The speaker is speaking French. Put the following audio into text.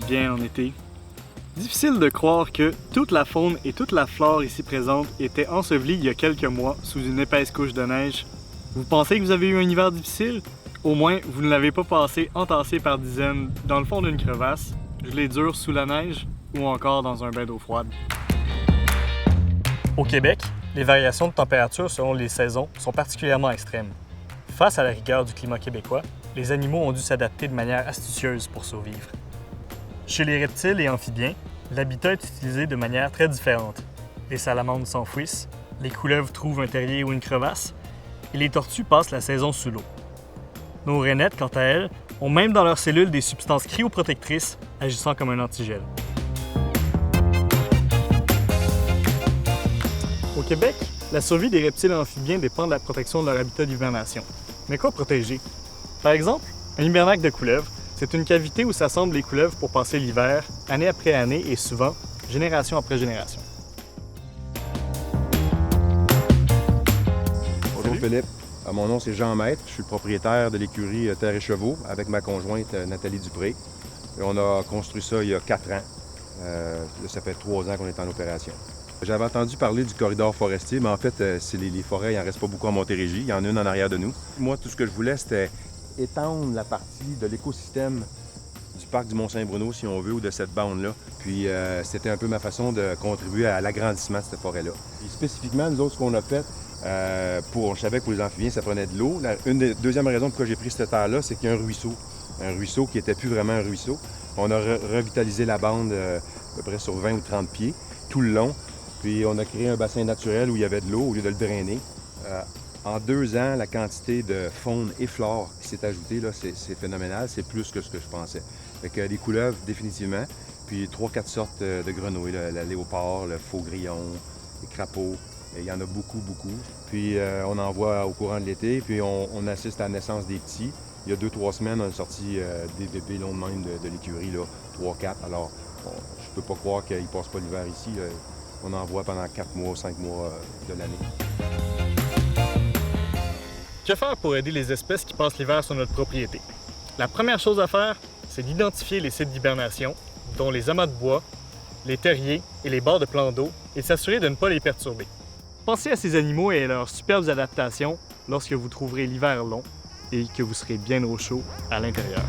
bien en été. Difficile de croire que toute la faune et toute la flore ici présente étaient ensevelies il y a quelques mois sous une épaisse couche de neige. Vous pensez que vous avez eu un hiver difficile? Au moins, vous ne l'avez pas passé entassé par dizaines dans le fond d'une crevasse, gelé dur sous la neige ou encore dans un bain d'eau froide. Au Québec, les variations de température selon les saisons sont particulièrement extrêmes. Face à la rigueur du climat québécois, les animaux ont dû s'adapter de manière astucieuse pour survivre. Chez les reptiles et amphibiens, l'habitat est utilisé de manière très différente. Les salamandres s'enfouissent, les couleuvres trouvent un terrier ou une crevasse, et les tortues passent la saison sous l'eau. Nos rainettes, quant à elles, ont même dans leurs cellules des substances cryoprotectrices agissant comme un antigel. Au Québec, la survie des reptiles amphibiens dépend de la protection de leur habitat d'hibernation. Mais quoi protéger? Par exemple, un hibernacle de couleuvre, c'est une cavité où s'assemblent les couleuvres pour passer l'hiver, année après année et souvent, génération après génération. Bonjour Philippe, mon nom c'est Jean Maître, je suis le propriétaire de l'écurie Terre et Chevaux avec ma conjointe Nathalie Dupré. Et on a construit ça il y a 4 ans. Ça fait 3 ans qu'on est en opération. J'avais entendu parler du corridor forestier, mais en fait, c'est les forêts, il n'en reste pas beaucoup en Montérégie. Il y en a une en arrière de nous. Moi, tout ce que je voulais, c'était étendre la partie de l'écosystème du parc du Mont-Saint-Bruno, si on veut, ou de cette bande-là. Puis, c'était un peu ma façon de contribuer à l'agrandissement de cette forêt-là. Et spécifiquement, nous autres, ce qu'on a fait, on savait que pour les amphibiens, ça prenait de l'eau. Une des deuxièmes raisons pourquoi j'ai pris cette terre-là, c'est qu'il y a un ruisseau qui n'était plus vraiment un ruisseau. On a revitalisé la bande à peu près sur 20 ou 30 pieds, tout le long. Puis on a créé un bassin naturel où il y avait de l'eau au lieu de le drainer. En 2 ans, la quantité de faune et flore qui s'est ajoutée, là, c'est phénoménal. C'est plus que ce que je pensais. Fait que des couleuvres, définitivement. Puis 3-4 sortes de grenouilles, le léopard, le faux grillon, les crapauds. Il y en a beaucoup, beaucoup. Puis on en voit au courant de l'été. Puis on assiste à la naissance des petits. Il y a 2-3 semaines, on a sorti des bébés longs de même de l'écurie, 3-4. Alors, je peux pas croire qu'ils ne passent pas l'hiver ici. On en voit pendant 4 mois, 5 mois de l'année. Que faire pour aider les espèces qui passent l'hiver sur notre propriété? La première chose à faire, c'est d'identifier les sites d'hibernation, dont les amas de bois, les terriers et les bords de plans d'eau, et s'assurer de ne pas les perturber. Pensez à ces animaux et à leurs superbes adaptations lorsque vous trouverez l'hiver long et que vous serez bien au chaud à l'intérieur.